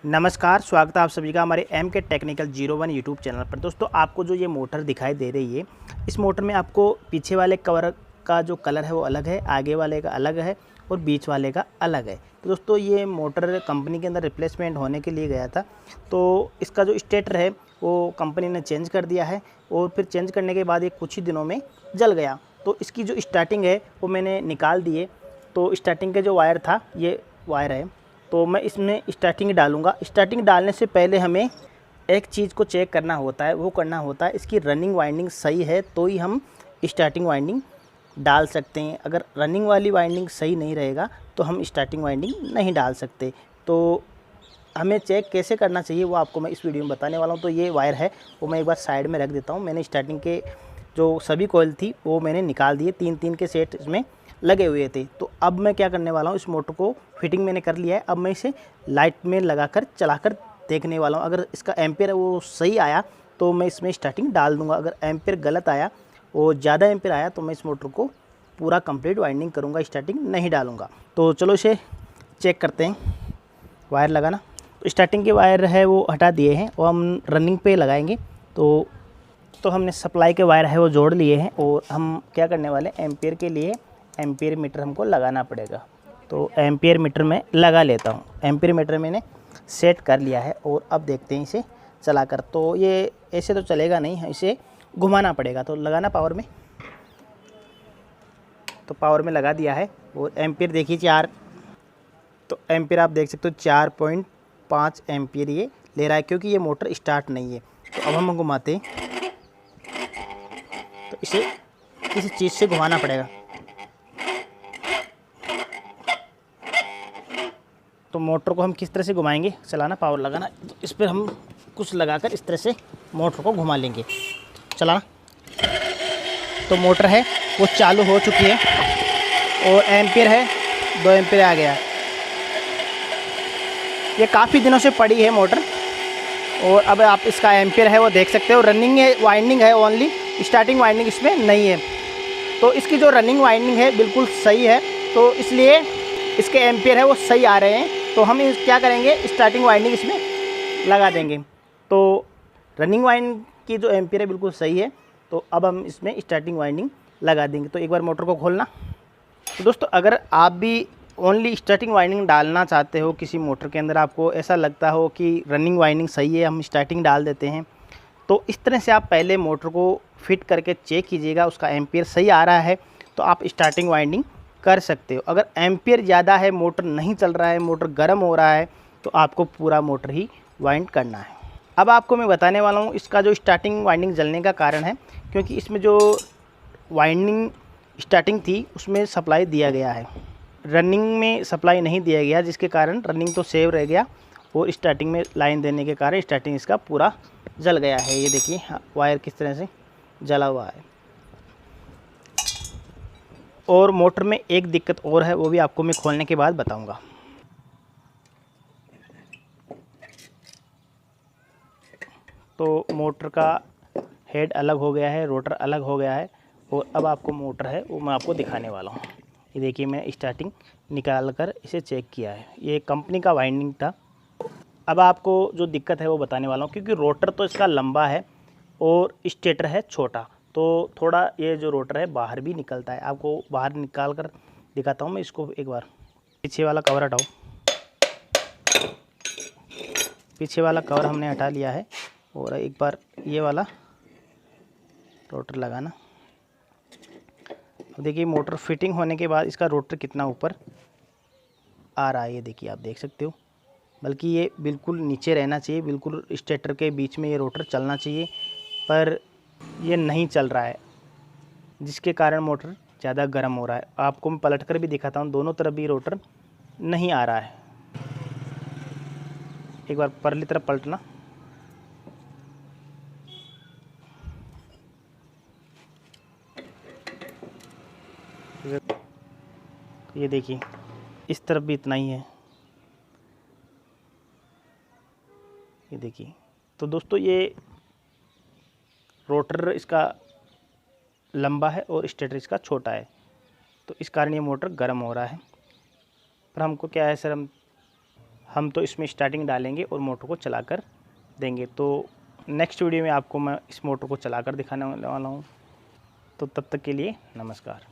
नमस्कार, स्वागत है आप सभी का हमारे एम के टेक्निकल 01 यूट्यूब चैनल पर। दोस्तों, आपको जो ये मोटर दिखाई दे रही है, इस मोटर में आपको पीछे वाले कवर का जो कलर है वो अलग है, आगे वाले का अलग है और बीच वाले का अलग है। तो दोस्तों, ये मोटर कंपनी के अंदर रिप्लेसमेंट होने के लिए गया था, तो इसका जो स्टेटर है वो कंपनी ने चेंज कर दिया है और फिर चेंज करने के बाद ये कुछ ही दिनों में जल गया। तो इसकी जो स्टार्टिंग है वो मैंने निकाल दी है। तो स्टार्टिंग का जो वायर था, ये वायर है, तो मैं इसमें स्टार्टिंग डालूँगा। स्टार्टिंग डालने से पहले हमें एक चीज़ को चेक करना होता है, वो करना होता है इसकी रनिंग वाइंडिंग सही है तो ही हम स्टार्टिंग वाइंडिंग डाल सकते हैं। अगर रनिंग वाली वाइंडिंग सही नहीं रहेगा तो हम स्टार्टिंग वाइंडिंग नहीं डाल सकते। तो हमें चेक कैसे करना चाहिए वो आपको मैं इस वीडियो में बताने वाला हूँ। तो ये वायर है वो मैं एक बार साइड में रख देता हूँ। मैंने स्टार्टिंग के जो सभी कॉइल थी वो मैंने निकाल दिए, 3-3 के सेट इसमें लगे हुए थे। तो अब मैं क्या करने वाला हूँ, इस मोटर को फिटिंग मैंने कर लिया है। अब मैं इसे लाइट में लगाकर चलाकर देखने वाला हूँ। अगर इसका एम्पेयर वो सही आया तो मैं इसमें स्टार्टिंग डाल दूँगा। अगर एम्पेयर गलत आया और ज़्यादा एम्पेयर आया तो मैं इस मोटर को पूरा कंप्लीट वाइंडिंग करूँगा, स्टार्टिंग नहीं डालूँगा। तो चलो इसे चेक करते हैं। वायर लगाना, तो स्टार्टिंग के वायर है वो हटा दिए हैं और हम रनिंग पे लगाएंगे। तो हमने सप्लाई के वायर है वो जोड़ लिए हैं और हम क्या करने वाले हैं, एम्पेयर के लिए एम्पेयर मीटर हमको लगाना पड़ेगा। तो एम्पेयर मीटर में लगा लेता हूँ। एम्पेयर मीटर मैंने सेट कर लिया है और अब देखते हैं इसे चलाकर। तो ये ऐसे तो चलेगा नहीं, इसे घुमाना पड़ेगा। तो लगाना पावर में, तो पावर में लगा दिया है और एम्पेयर देखिए 4। तो एम्पेयर आप देख सकते हो 4.5 एम्पेयर ये ले रहा है, क्योंकि ये मोटर स्टार्ट नहीं है। तो अब हम घुमाते हैं तो इसे किसी चीज़ से घुमाना पड़ेगा। तो मोटर को हम किस तरह से घुमाएंगे, चलाना पावर लगाना, तो इस पर हम कुछ लगाकर इस तरह से मोटर को घुमा लेंगे। चलाना, तो मोटर है वो चालू हो चुकी है और एम्पेयर है 2 एम्पेयर आ गया। ये काफ़ी दिनों से पड़ी है मोटर और अब आप इसका एम्पेयर है वो देख सकते हो। रनिंग है वाइंडिंग है ओनली, स्टार्टिंग वाइंडिंग इसमें नहीं है। तो इसकी जो रनिंग वाइंडिंग है बिल्कुल सही है, तो इसलिए इसके एम्पेयर है वो सही आ रहे हैं। तो हम क्या करेंगे, स्टार्टिंग वाइंडिंग इसमें लगा देंगे। तो रनिंग वाइंडिंग की जो एम्पेयर है बिल्कुल सही है, तो अब हम इसमें स्टार्टिंग वाइंडिंग लगा देंगे। तो एक बार मोटर को खोलना। तो दोस्तों, अगर आप भी ओनली स्टार्टिंग वाइंडिंग डालना चाहते हो किसी मोटर के अंदर, आपको ऐसा लगता हो कि रनिंग वाइंडिंग सही है, हम स्टार्टिंग डाल देते हैं, तो इस तरह से आप पहले मोटर को फिट करके चेक कीजिएगा। उसका एम्पेयर सही आ रहा है तो आप स्टार्टिंग वाइंडिंग कर सकते हो। अगर एम्पेयर ज़्यादा है, मोटर नहीं चल रहा है, मोटर गर्म हो रहा है, तो आपको पूरा मोटर ही वाइंड करना है। अब आपको मैं बताने वाला हूँ इसका जो स्टार्टिंग वाइंडिंग जलने का कारण है, क्योंकि इसमें जो वाइंडिंग स्टार्टिंग थी उसमें सप्लाई दिया गया है, रनिंग में सप्लाई नहीं दिया गया, जिसके कारण रनिंग तो सेव रह गया और स्टार्टिंग में लाइन देने के कारण स्टार्टिंग इसका पूरा जल गया है। ये देखिए वायर किस तरह से जला हुआ है। और मोटर में एक दिक्कत और है, वो भी आपको मैं खोलने के बाद बताऊंगा। तो मोटर का हेड अलग हो गया है, रोटर अलग हो गया है और अब आपको मोटर है वो मैं आपको दिखाने वाला हूँ। ये देखिए, मैं स्टार्टिंग निकाल कर इसे चेक किया है, ये कंपनी का वाइंडिंग था। अब आपको जो दिक्कत है वो बताने वाला हूँ, क्योंकि रोटर तो इसका लंबा है और स्टेटर है छोटा, तो थोड़ा ये जो रोटर है बाहर भी निकलता है। आपको बाहर निकाल कर दिखाता हूँ मैं इसको। एक बार पीछे वाला कवर हटाओ। पीछे वाला कवर हमने हटा लिया है और एक बार ये वाला रोटर लगाना। देखिए, मोटर फिटिंग होने के बाद इसका रोटर कितना ऊपर आ रहा है, ये देखिए आप देख सकते हो। बल्कि ये बिल्कुल नीचे रहना चाहिए, बिल्कुल स्टेटर के बीच में ये रोटर चलना चाहिए, पर ये नहीं चल रहा है, जिसके कारण मोटर ज़्यादा गर्म हो रहा है। आपको मैं पलट कर भी दिखाता हूँ, दोनों तरफ भी रोटर नहीं आ रहा है। एक बार परली तरफ पलटना। ये देखिए, इस तरफ भी इतना ही है, ये देखिए। तो दोस्तों, ये रोटर इसका लंबा है और स्टेटर इसका छोटा है, तो इस कारण ये मोटर गर्म हो रहा है। पर हमको क्या है सर, हम तो इसमें स्टार्टिंग डालेंगे और मोटर को चलाकर देंगे। तो नेक्स्ट वीडियो में आपको मैं इस मोटर को चलाकर दिखाने वाला हूँ। तो तब तक के लिए नमस्कार।